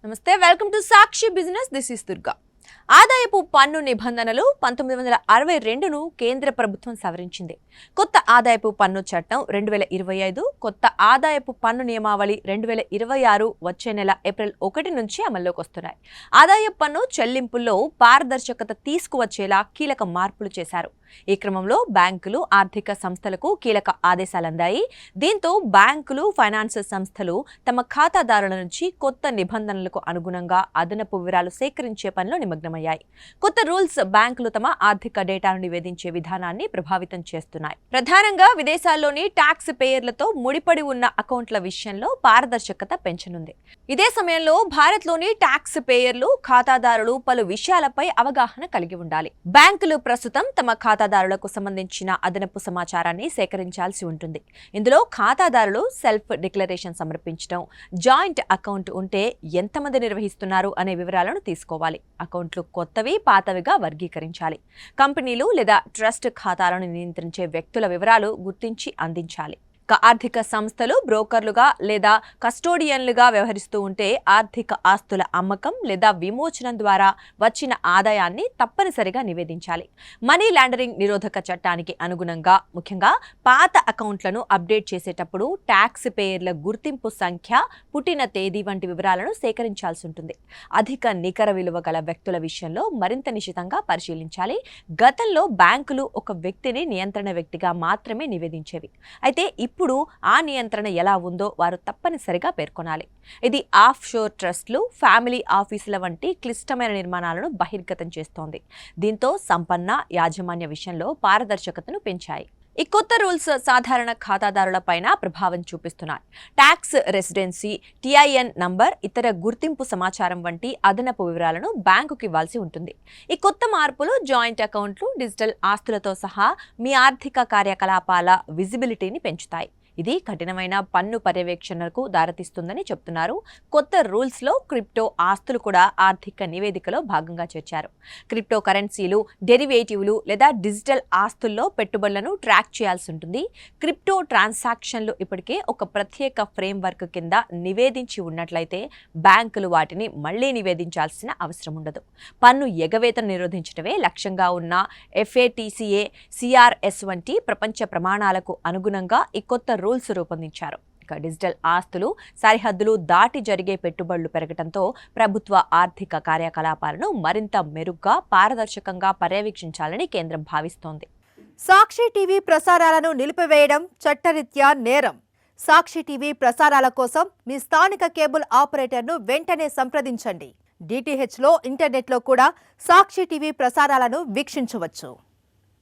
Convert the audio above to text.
నమస్తే, welcome to Sakshi business. This is Durga. ఆదాయపు పన్ను నిబంధనలు 1962ను కేంద్ర ప్రభుత్వం సవరించింది. కొత్త ఆదాయపు పన్ను చట్టం 2025, కొత్త ఆదాయపు పన్ను నియమావళి 2026 వచ్చే నెల ఏప్రిల్ 1 నుంచి అమల్లోకి వస్తున్నాయి. ఆదాయపు పన్ను చెల్లింపుల్లో పారదర్శకత తీసుకువచ్చేలా కీలక మార్పులు చేశారు. ఈ క్రమంలో బ్యాంకులు, ఆర్థిక సంస్థలకు కీలక ఆదేశాలందాయి. దీంతో బ్యాంకులు, ఫైనాన్స్ సంస్థలు తమ ఖాతాదారుల నుంచి కొత్త నిబంధనలకు అనుగుణంగా అదనపు వివరాలు సేకరించే పనిలో నిమగ్నమయ్యాయి. కొత్త రూల్స్ బ్యాంకులు తమ ఆర్థిక డేటాను నివేదించే విధానాన్ని ప్రభావితం చేస్తున్నాయి. ప్రధానంగా విదేశాల్లోని ట్యాక్స్ పేయర్లతో ముడిపడి ఉన్న అకౌంట్ల విషయంలో పారదర్శకత పెంచనుంది. ఇదే సమయంలో భారత్లోని ట్యాక్స్ పేయర్లు, ఖాతాదారులు పలు విషయాలపై అవగాహన కలిగి ఉండాలి. బ్యాంకులు ప్రస్తుతం తమ ఖాతాదారులకు సంబంధించిన అదనపు సమాచారాన్ని సేకరించాల్సి ఉంటుంది. ఇందులో ఖాతాదారులు సెల్ఫ్ డిక్లరేషన్ సమర్పించడం, జాయింట్ అకౌంట్ ఉంటే ఎంతమంది నిర్వహిస్తున్నారు అనే వివరాలను తీసుకోవాలి. అకౌంట్లు కొత్తవి, పాతవిగా వర్గీకరించాలి. కంపెనీలు లేదా ట్రస్ట్ ఖాతాలను నియంత్రించే వ్యక్తుల వివరాలు గుర్తించి అందించాలి. ఆర్థిక సంస్థలు బ్రోకర్లుగా లేదా కస్టోడియన్లుగా వ్యవహరిస్తూ ఉంటే ఆర్థిక ఆస్తుల అమ్మకం లేదా విమోచనం ద్వారా వచ్చిన ఆదాయాన్ని తప్పనిసరిగా నివేదించాలి. మనీ లాండరింగ్ నిరోధక చట్టానికి అనుగుణంగా ముఖ్యంగా పాత అకౌంట్లను అప్డేట్ చేసేటప్పుడు ట్యాక్స్ పేయర్ల గుర్తింపు సంఖ్య, పుట్టిన తేదీ వంటి వివరాలను సేకరించాల్సి ఉంటుంది. అధిక నికర విలువ గల వ్యక్తుల విషయంలో మరింత నిశితంగా పరిశీలించాలి. గతంలో బ్యాంకులు ఒక వ్యక్తిని నియంత్రణ వ్యక్తిగా మాత్రమే నివేదించేవి. అయితే ఇప్పుడు ఆ నియంత్రణ ఎలా ఉందో వారు తప్పనిసరిగా పేర్కొనాలి. ఇది ఆఫ్ షోర్ ట్రస్ట్లు, ఫ్యామిలీ ఆఫీసుల వంటి క్లిష్టమైన నిర్మాణాలను బహిర్గతం చేస్తోంది. దీంతో సంపన్న యాజమాన్య విషయంలో పారదర్శకతను పెంచాయి. ఈ కొత్త రూల్స్ సాధారణ ఖాతాదారులపైన ప్రభావం చూపిస్తున్నాయి. ట్యాక్స్ రెసిడెన్సీ, టిఐఎన్ నంబర్, ఇతర గుర్తింపు సమాచారం వంటి అదనపు వివరాలను బ్యాంకుకి ఇవ్వాల్సి ఉంటుంది. ఈ కొత్త మార్పులు జాయింట్ అకౌంట్లు, డిజిటల్ ఆస్తులతో సహా మీ ఆర్థిక కార్యకలాపాల విజిబిలిటీని పెంచుతాయి. ఇది కఠినమైన పన్ను పర్యవేక్షణకు దారితీస్తుందని చెప్తున్నారు. కొత్త రూల్స్లో క్రిప్టో ఆస్తులు కూడా ఆర్థిక నివేదికలో భాగంగా చేర్చారు. క్రిప్టో కరెన్సీలు, డెరివేటివ్లు లేదా డిజిటల్ ఆస్తుల్లో పెట్టుబడులను ట్రాక్ చేయాల్సి ఉంటుంది. క్రిప్టో ట్రాన్సాక్షన్లు ఇప్పటికే ఒక ప్రత్యేక ఫ్రేమ్వర్క్ కింద నివేదించి ఉన్నట్లయితే బ్యాంకులు వాటిని మళ్లీ నివేదించాల్సిన అవసరం ఉండదు. పన్ను ఎగవేతను నిరోధించడమే లక్ష్యంగా ఉన్న FATCA, CRS వంటి ప్రపంచ ప్రమాణాలకు అనుగుణంగా ఈ కొత్త రూల్స్ రూపొందించారు. ఇక డిజిటల్ ఆస్తులు సరిహద్దులు దాటి జరిగే పెట్టుబడులు పెరగడంతో ప్రభుత్వ ఆర్థిక కార్యకలాపాలను మరింత మెరుగ్గా, పారదర్శకంగా పర్యవేక్షించాలని కేంద్రం భావిస్తోంది. సాక్షి టీవీ ప్రసారాలను నిలిపివేయడం చట్టరీత్యా నేరం. సాక్షి టీవీ ప్రసారాల కోసం మీ స్థానిక కేబుల్ ఆపరేటర్ను వెంటనే సంప్రదించండి. DTHలో, ఇంటర్నెట్లో కూడా సాక్షి టీవీ ప్రసారాలను వీక్షించవచ్చు.